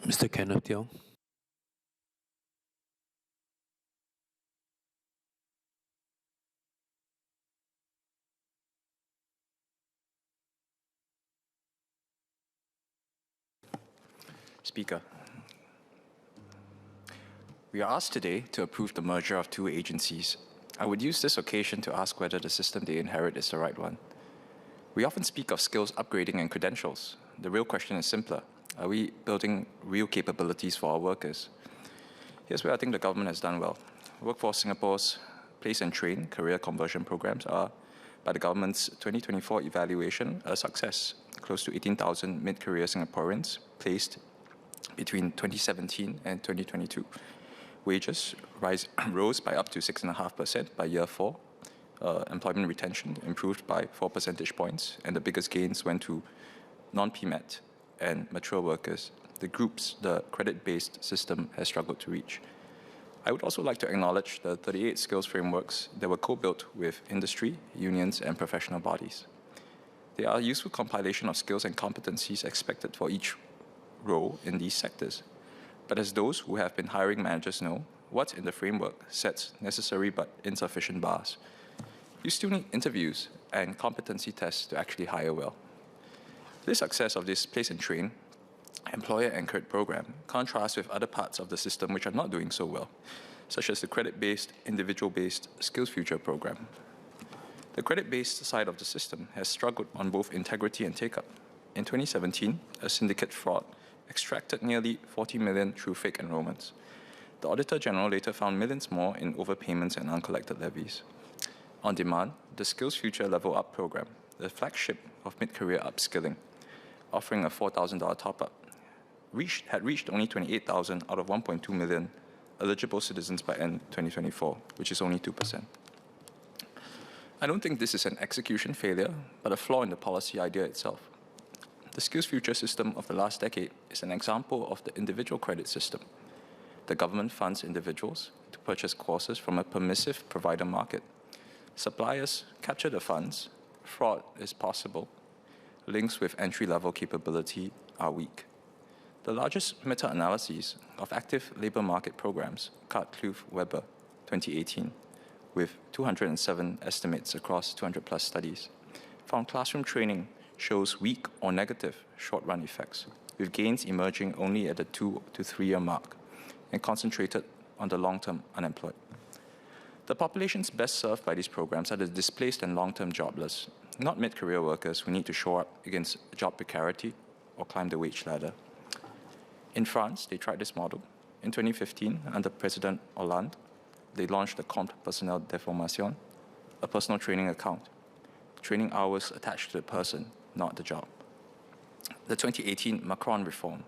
Mr. Kenneth Tiong. Speaker, we are asked today to approve the merger of two agencies. I would use this occasion to ask whether the system they inherit is the right one. We often speak of skills upgrading and credentials. The real question is simpler. Are we building real capabilities for our workers? Here's where I think the government has done well. Workforce Singapore's Place and Train career conversion programs are, by the government's 2024 evaluation, a success. Close to 18,000 mid-career Singaporeans placed between 2017 and 2022. Wages rose by up to 6.5% by year 4. Employment retention improved by 4 percentage points, and the biggest gains went to non-PMET and mature workers, the groups the credit-based system has struggled to reach. I would also like to acknowledge the 38 skills frameworks that were co-built with industry, unions, and professional bodies. They are a useful compilation of skills and competencies expected for each role in these sectors. But as those who have been hiring managers know, what's in the framework sets necessary but insufficient bars. You still need interviews and competency tests to actually hire well. The success of this Place and Train employer-anchored program contrasts with other parts of the system which are not doing so well, such as the credit-based, individual-based SkillsFuture program. The credit-based side of the system has struggled on both integrity and take-up. In 2017, a syndicate fraud extracted nearly 40 million through fake enrollments. The Auditor General later found millions more in overpayments and uncollected levies. On demand, the SkillsFuture Level Up program, the flagship of mid-career upskilling, offering a $4,000 top-up, had reached only 28,000 out of 1.2 million eligible citizens by end 2024, which is only 2%. I don't think this is an execution failure, but a flaw in the policy idea itself. The SkillsFuture system of the last decade is an example of the individual credit system. The government funds individuals to purchase courses from a permissive provider market. Suppliers capture the funds, fraud is possible, links with entry-level capability are weak. The largest meta-analyses of active labor market programs, Cart-Kluf-Weber, 2018, with 207 estimates across 200-plus studies, found classroom training shows weak or negative short-run effects, with gains emerging only at the 2 to 3 year mark and concentrated on the long-term unemployed. The populations best served by these programs are the displaced and long-term jobless, not mid-career workers who need to show up against job precarity or climb the wage ladder. In France, they tried this model. In 2015, under President Hollande, they launched the Compte Personnel de Formation, a personal training account, training hours attached to the person, not the job. The 2018 Macron reform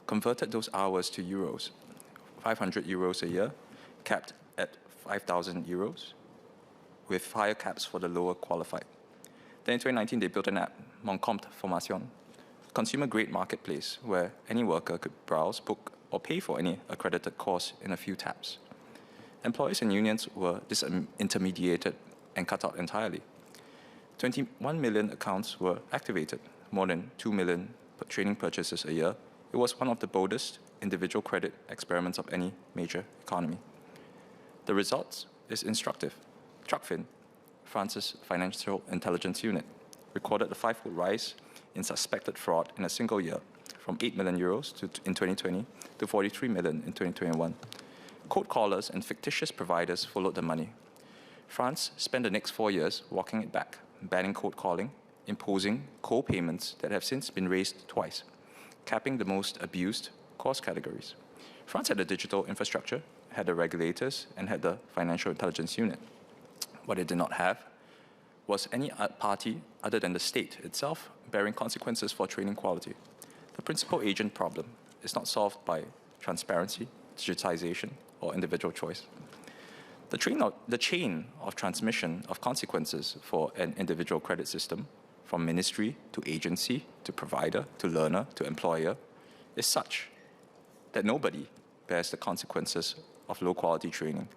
converted those hours to euros, 500 euros a year, capped at 5,000 euros, with higher caps for the lower qualified. Then in 2019, they built an app, Mon Compte Formation, consumer-grade marketplace where any worker could browse, book, or pay for any accredited course in a few taps. Employers and unions were disintermediated and cut out entirely. 21 million accounts were activated, more than 2 million training purchases a year. It was one of the boldest individual credit experiments of any major economy. The results is instructive. TRACFIN, France's financial intelligence unit, recorded a 5-fold rise in suspected fraud in a single year, from 8 million euros in 2020 to 43 million in 2021. Code callers and fictitious providers followed the money. France spent the next 4 years walking it back, banning code calling, imposing co-payments that have since been raised twice, capping the most abused course categories. France had the digital infrastructure, had the regulators, and had the financial intelligence unit. What it did not have was any party other than the state itself bearing consequences for training quality. The principal agent problem is not solved by transparency, digitization, or individual choice. The chain of transmission of consequences for an individual credit system, from ministry to agency to provider to learner to employer, is such that nobody bears the consequences of low-quality training.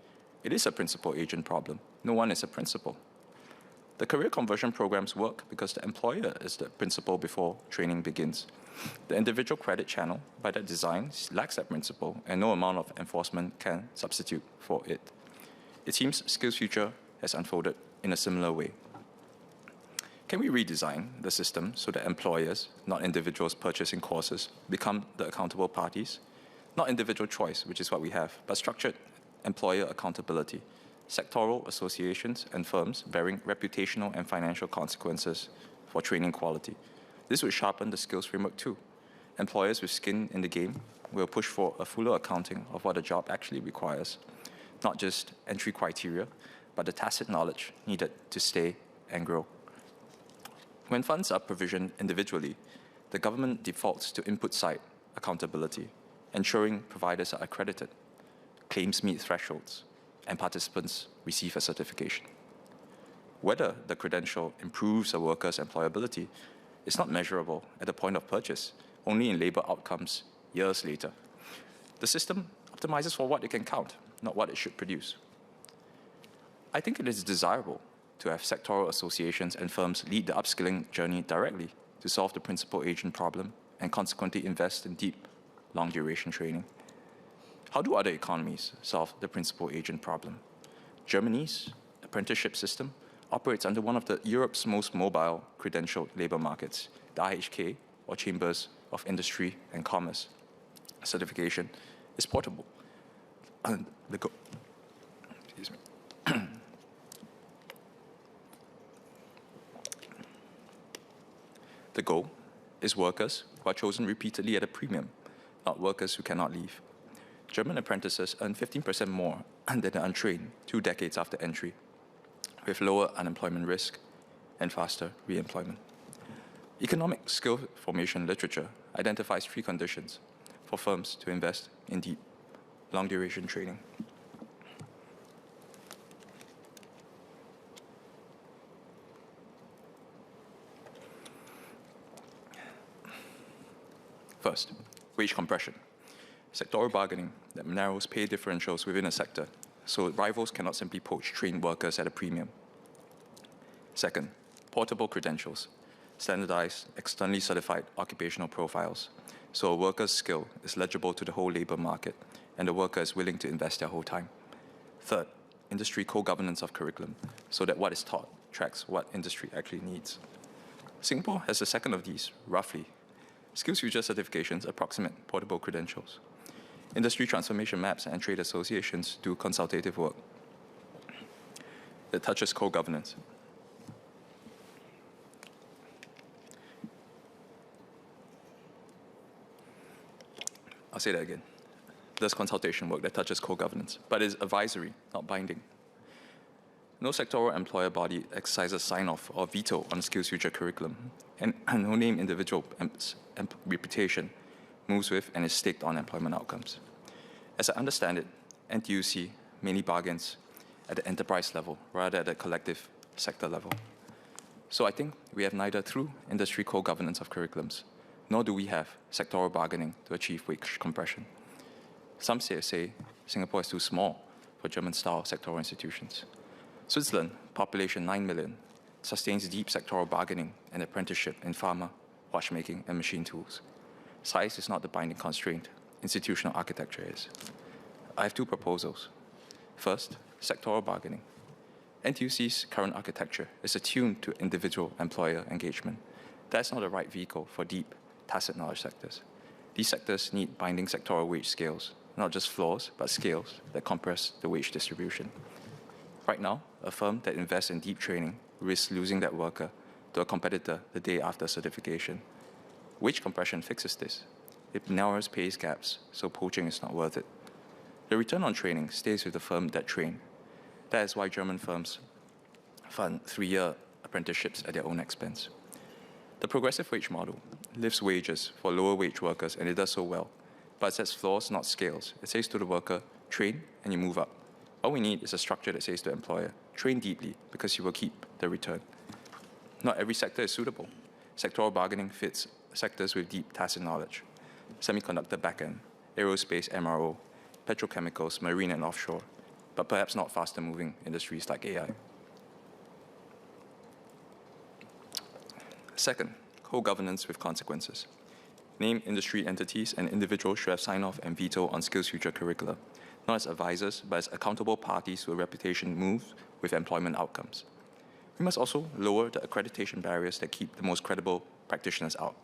It is a principal agent problem. No one is a principal. The career conversion programs work because the employer is the principal before training begins. The individual credit channel, by that design, lacks that principle, and no amount of enforcement can substitute for it. It seems SkillsFuture has unfolded in a similar way. Can we redesign the system so that employers, not individuals purchasing courses, become the accountable parties? Not individual choice, which is what we have, but structured employer accountability, sectoral associations and firms bearing reputational and financial consequences for training quality. This would sharpen the skills framework too. Employers with skin in the game will push for a fuller accounting of what a job actually requires, not just entry criteria, but the tacit knowledge needed to stay and grow. When funds are provisioned individually, the government defaults to input-side accountability, ensuring providers are accredited, claims meet thresholds, and participants receive a certification. Whether the credential improves a worker's employability is not measurable at the point of purchase, only in labor outcomes years later. The system optimizes for what it can count, not what it should produce. I think it is desirable to have sectoral associations and firms lead the upskilling journey directly to solve the principal agent problem and consequently invest in deep, long-duration training. How do other economies solve the principal agent problem? Germany's apprenticeship system operates under one of Europe's most mobile credentialed labor markets, the IHK, or Chambers of Industry and Commerce. Certification is portable. And excuse me. The goal is workers who are chosen repeatedly at a premium, not workers who cannot leave. German apprentices earn 15% more than the untrained 2 decades after entry, with lower unemployment risk and faster re-employment. Economic skill formation literature identifies 3 conditions for firms to invest in deep, long-duration training. First, wage compression. Sectoral bargaining that narrows pay differentials within a sector, so rivals cannot simply poach trained workers at a premium. Second, portable credentials, standardized, externally certified occupational profiles, so a worker's skill is legible to the whole labor market and the worker is willing to invest their whole time. Third, industry co-governance of curriculum, so that what is taught tracks what industry actually needs. Singapore has the second of these, roughly. SkillsFuture certifications approximate portable credentials. Industry transformation maps and trade associations do consultative work that touches co-governance. I'll say that again. There's consultation work that touches co-governance, but is advisory, not binding. No sectoral employer body exercises sign-off or veto on SkillsFuture curriculum, and no named individual reputation moves with and is staked on employment outcomes. As I understand it, NTUC mainly bargains at the enterprise level rather at the collective sector level. So I think we have neither true industry co-governance of curriculums, nor do we have sectoral bargaining to achieve wage compression. Some say Singapore is too small for German-style sectoral institutions. Switzerland, population 9 million, sustains deep sectoral bargaining and apprenticeship in pharma, watchmaking, and machine tools. Size is not the binding constraint, institutional architecture is. I have 2 proposals. First, sectoral bargaining. NTUC's current architecture is attuned to individual employer engagement. That's not the right vehicle for deep, tacit knowledge sectors. These sectors need binding sectoral wage scales, not just floors, but scales that compress the wage distribution. Right now, a firm that invests in deep training risks losing that worker to a competitor the day after certification. Wage compression fixes this. It narrows pay gaps, so poaching is not worth it. The return on training stays with the firm that trained. That is why German firms fund 3-year apprenticeships at their own expense. The progressive wage model lifts wages for lower wage workers, and it does so well. But it sets floors, not scales. It says to the worker, train and you move up. All we need is a structure that says to the employer, train deeply because you will keep the return. Not every sector is suitable. Sectoral bargaining fits sectors with deep tacit knowledge. Semiconductor backend, aerospace MRO, petrochemicals, marine and offshore, but perhaps not faster moving industries like AI. Second, co-governance with consequences. Name industry entities and individuals should have sign-off and veto on skills future curricula, not as advisors, but as accountable parties whose reputation moves with employment outcomes. We must also lower the accreditation barriers that keep the most credible practitioners out.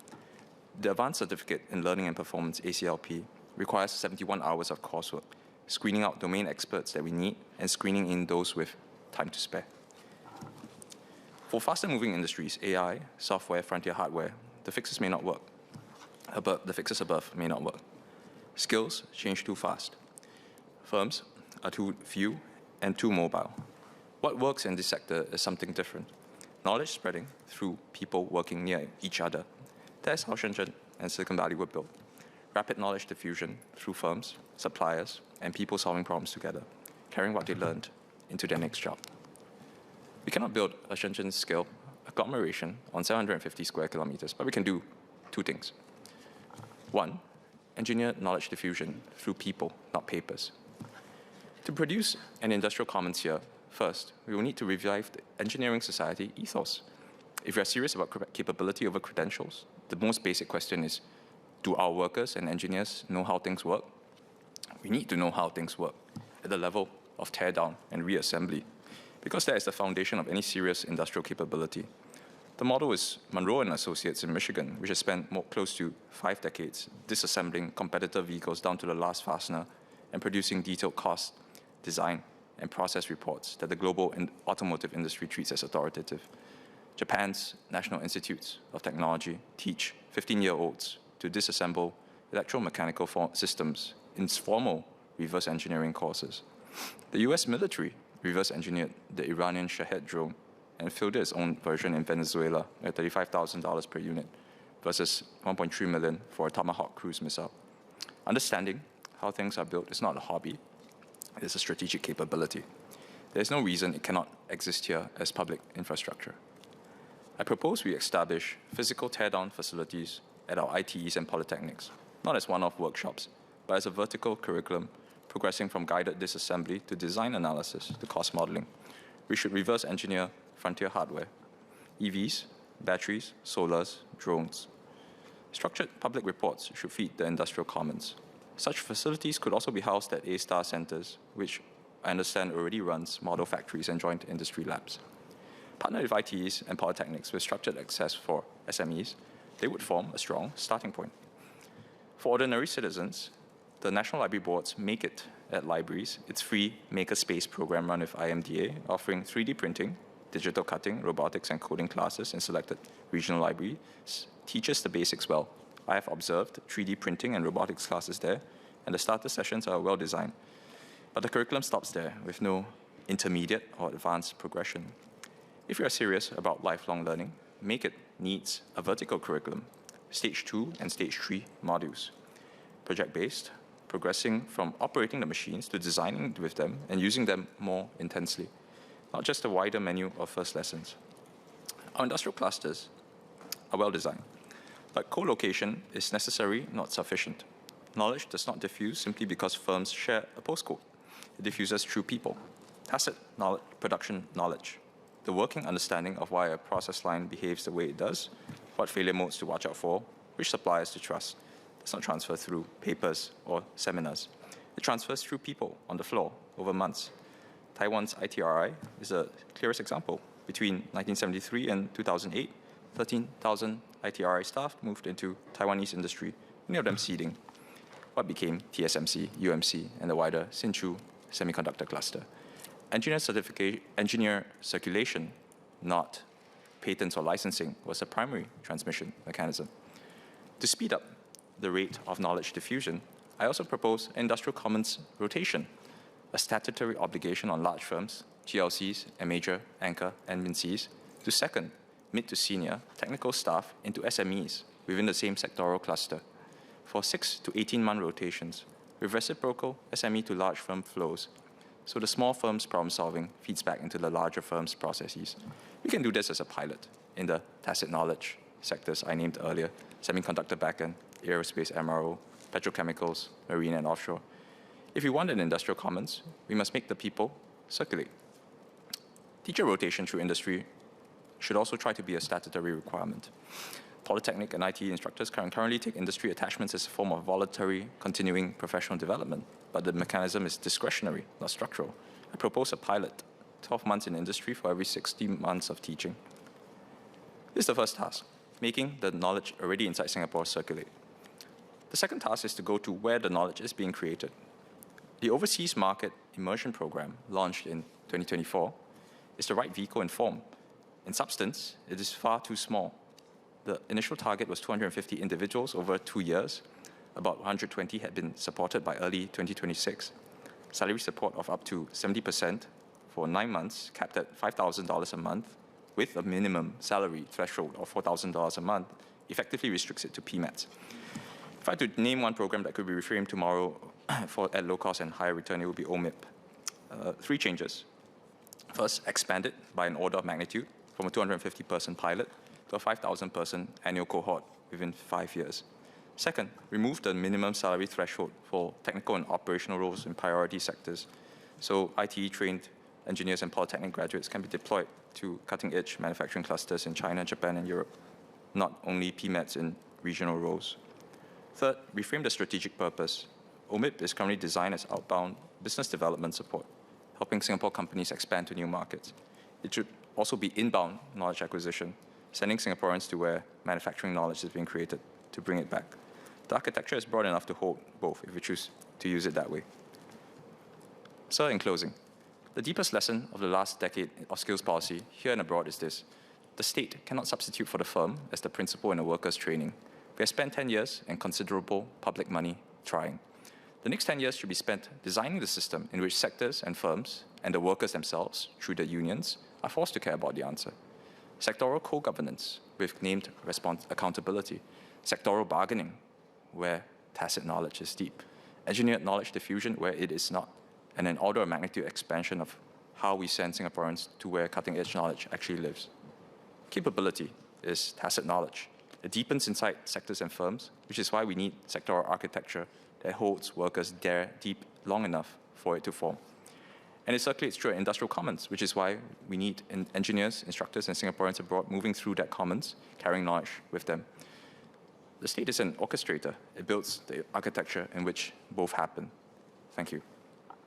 The Advanced Certificate in Learning and Performance, ACLP, requires 71 hours of coursework, screening out domain experts that we need and screening in those with time to spare. For faster-moving industries, AI, software, frontier hardware, the fixes may not work. The fixes above may not work. Skills change too fast. Firms are too few and too mobile. What works in this sector is something different. Knowledge spreading through people working near each other. That's how Shenzhen and Silicon Valley were built. Rapid knowledge diffusion through firms, suppliers, and people solving problems together, carrying what they learned into their next job. We cannot build a Shenzhen-scale agglomeration on 750 square kilometers, but we can do two things. One, engineer knowledge diffusion through people, not papers. To produce an industrial commons here, first, we will need to revive the engineering society ethos. If we are serious about capability over credentials, the most basic question is, do our workers and engineers know how things work? We need to know how things work at the level of teardown and reassembly, because that is the foundation of any serious industrial capability. The model is Monroe and Associates in Michigan, which has spent close to 5 decades disassembling competitor vehicles down to the last fastener and producing detailed cost, design, and process reports that the global automotive industry treats as authoritative. Japan's National Institutes of Technology teach 15-year-olds to disassemble electromechanical systems in formal reverse engineering courses. The US military reverse engineered the Iranian Shahed drone and fielded its own version in Venezuela at $35,000 per unit versus $1.3 million for a Tomahawk cruise missile. Understanding how things are built is not a hobby, it is a strategic capability. There is no reason it cannot exist here as public infrastructure. I propose we establish physical teardown facilities at our ITEs and polytechnics, not as one-off workshops, but as a vertical curriculum progressing from guided disassembly to design analysis to cost modeling. We should reverse engineer frontier hardware, EVs, batteries, solars, drones. Structured public reports should feed the industrial commons. Such facilities could also be housed at A-star centers, which I understand already runs model factories and joint industry labs. Partner with ITEs and polytechnics with structured access for SMEs, they would form a strong starting point. For ordinary citizens, the National Library Board's Make It at Libraries, its free Makerspace program run with IMDA, offering 3D printing, digital cutting, robotics, and coding classes in selected regional libraries, teaches the basics well. I have observed 3D printing and robotics classes there, and the starter sessions are well designed. But the curriculum stops there, with no intermediate or advanced progression. If you are serious about lifelong learning, Make It needs a vertical curriculum, Stage 2 and Stage 3 modules. Project-based, progressing from operating the machines to designing with them and using them more intensely, not just a wider menu of first lessons. Our industrial clusters are well designed, but co-location is necessary, not sufficient. Knowledge does not diffuse simply because firms share a postcode. It diffuses through people, tacit knowledge, production knowledge, the working understanding of why a process line behaves the way it does, what failure modes to watch out for, which suppliers to trust. Does not transfer through papers or seminars. It transfers through people on the floor over months. Taiwan's ITRI is the clearest example. Between 1973 and 2008, 13,000 ITRI staff moved into Taiwanese industry, many of them seeding what became TSMC, UMC, and the wider Hsinchu semiconductor cluster. Engineer circulation, not patents or licensing, was the primary transmission mechanism. To speed up the rate of knowledge diffusion, I also propose industrial commons rotation, a statutory obligation on large firms, GLCs, and major anchor MNCs to second mid to senior technical staff into SMEs within the same sectoral cluster for 6 to 18-month rotations with reciprocal SME to large firm flows, so the small firm's problem solving feeds back into the larger firm's processes. We can do this as a pilot in the tacit knowledge sectors I named earlier, semiconductor backend, aerospace MRO, petrochemicals, marine and offshore. If we want an industrial commons, we must make the people circulate. Teacher rotation through industry should also try to be a statutory requirement. Polytechnic and IT instructors can currently take industry attachments as a form of voluntary continuing professional development, but the mechanism is discretionary, not structural. I propose a pilot, 12 months in industry for every 60 months of teaching. This is the first task, making the knowledge already inside Singapore circulate. The second task is to go to where the knowledge is being created. The Overseas Market Immersion Program, launched in 2024, is the right vehicle and form. In substance, it is far too small. The initial target was 250 individuals over 2 years. About 120 had been supported by early 2026. Salary support of up to 70% for 9 months, capped at $5,000 a month, with a minimum salary threshold of $4,000 a month, effectively restricts it to PMATs. If I had to name one program that could be reframed tomorrow at low cost and higher return, it would be OMIP. 3 changes. First, expand it by an order of magnitude from a 250-person pilot to a 5,000-person annual cohort within 5 years. Second, remove the minimum salary threshold for technical and operational roles in priority sectors, so ITE-trained engineers and polytechnic graduates can be deployed to cutting-edge manufacturing clusters in China, Japan, and Europe, not only PMATs in regional roles. Third, reframe the strategic purpose. OMIP is currently designed as outbound business development support, helping Singapore companies expand to new markets. It should also be inbound knowledge acquisition, sending Singaporeans to where manufacturing knowledge is being created to bring it back. The architecture is broad enough to hold both if we choose to use it that way. So in closing, the deepest lesson of the last decade of skills policy here and abroad is this: the state cannot substitute for the firm as the principal in a worker's training. We have spent 10 years and considerable public money trying. The next 10 years should be spent designing the system in which sectors and firms and the workers themselves, through the unions, are forced to care about the answer. Sectoral co-governance with named accountability, sectoral bargaining where tacit knowledge is deep, engineered knowledge diffusion where it is not, and an order of magnitude expansion of how we send Singaporeans to where cutting-edge knowledge actually lives. Capability is tacit knowledge. It deepens inside sectors and firms, which is why we need sectoral architecture that holds workers there deep long enough for it to form. And it circulates through an industrial commons, which is why we need engineers, instructors, and Singaporeans abroad moving through that commons, carrying knowledge with them. The state is an orchestrator. It builds the architecture in which both happen. Thank you.